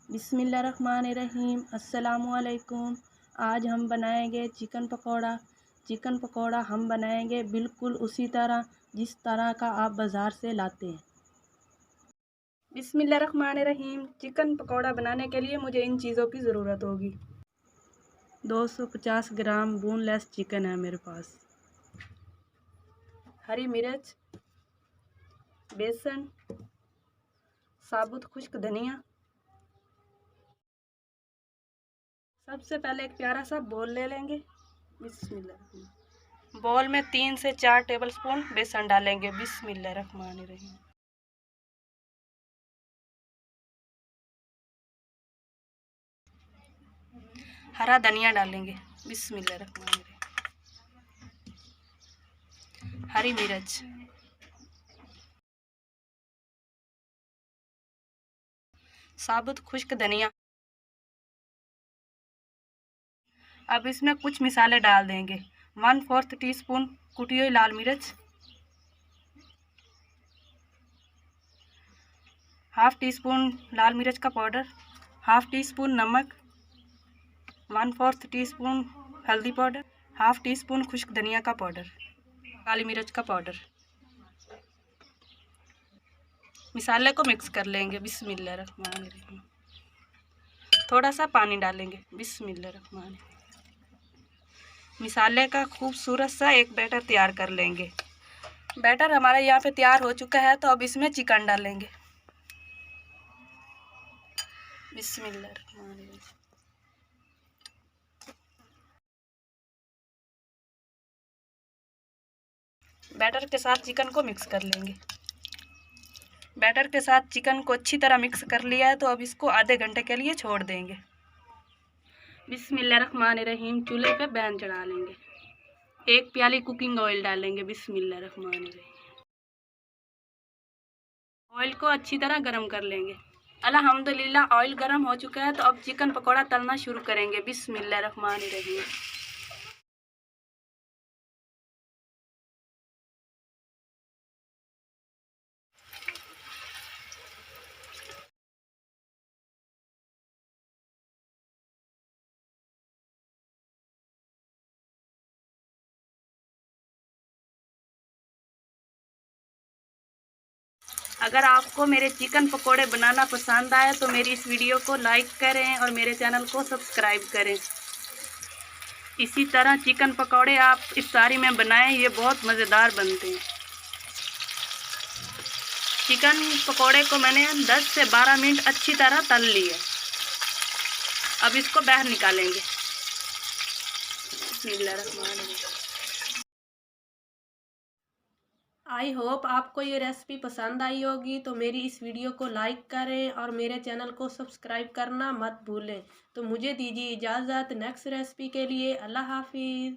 बिस्मिल्लाहिर्रहमानिर्रहीम। अस्सलामुअलैकुम। आज हम बनाएंगे चिकन पकौड़ा। चिकन पकौड़ा हम बनाएंगे बिल्कुल उसी तरह जिस तरह का आप बाज़ार से लाते हैं। बिस्मिल्लाहिर्रहमानिर्रहीम। चिकन पकौड़ा बनाने के लिए मुझे इन चीज़ों की ज़रूरत होगी। 250 ग्राम बोनलेस चिकन है मेरे पास। हरी मिर्च, बेसन, साबुत खुश्क धनिया। सबसे पहले एक प्यारा सा बोल ले लेंगे। बिस्मिल्लाह। बोल में 3 से 4 टेबलस्पून बेसन डालेंगे। बिस्मिल्लाहिर्रहमानिर्रहीम। हरा धनिया डालेंगे। बिस्मिल्लाहिर्रहमानिर्रहीम। हरी मिर्च, साबुत खुश्क धनिया। अब इसमें कुछ मिसाले डाल देंगे। 1/4 टीस्पून कुटी हुई लाल मिर्च, 1/2 टीस्पून लाल मिर्च का पाउडर, 1/2 टीस्पून नमक, 1/4 टीस्पून हल्दी पाउडर, 1/2 टीस्पून खुश्क धनिया का पाउडर, काली मिर्च का पाउडर। मिसाले को मिक्स कर लेंगे। बिस्मिल्लाहिर्रहमानिर्रहीम। थोड़ा सा पानी डालेंगे। बिस्मिल्लाहिर्रहमानिर्रहीम। मिसाले का खूबसूरत सा एक बैटर तैयार कर लेंगे। बैटर हमारा यहाँ पे तैयार हो चुका है, तो अब इसमें चिकन डालेंगे। बिस्मिल्लाहिर्रहमानिर्रहीम। बैटर के साथ चिकन को मिक्स कर लेंगे। बैटर के साथ चिकन को अच्छी तरह मिक्स कर लिया है, तो अब इसको आधे घंटे के लिए छोड़ देंगे। बिस्मिल्लाहिर्रहमानिर्रहीम। चूल्हे पे पैन चढ़ा लेंगे। 1 प्याली कुकिंग ऑयल डालेंगे। बिस्मिल्लाहिर्रहमानिर्रहीम। ऑयल को अच्छी तरह गरम कर लेंगे। अल्हम्दुलिल्लाह ऑयल गरम हो चुका है, तो अब चिकन पकौड़ा तलना शुरू करेंगे। बिस्मिल्लाहिर्रहमानिर्रहीम। अगर आपको मेरे चिकन पकोड़े बनाना पसंद आए तो मेरी इस वीडियो को लाइक करें और मेरे चैनल को सब्सक्राइब करें। इसी तरह चिकन पकोड़े आप इफ्तारी में बनाएं, ये बहुत मज़ेदार बनते हैं। चिकन पकोड़े को मैंने 10 से 12 मिनट अच्छी तरह तल लिया। अब इसको बाहर निकालेंगे। आई होप आपको ये रेसिपी पसंद आई होगी, तो मेरी इस वीडियो को लाइक करें और मेरे चैनल को सब्सक्राइब करना मत भूलें। तो मुझे दीजिए इजाज़त नेक्स्ट रेसिपी के लिए। अल्लाह हाफिज़।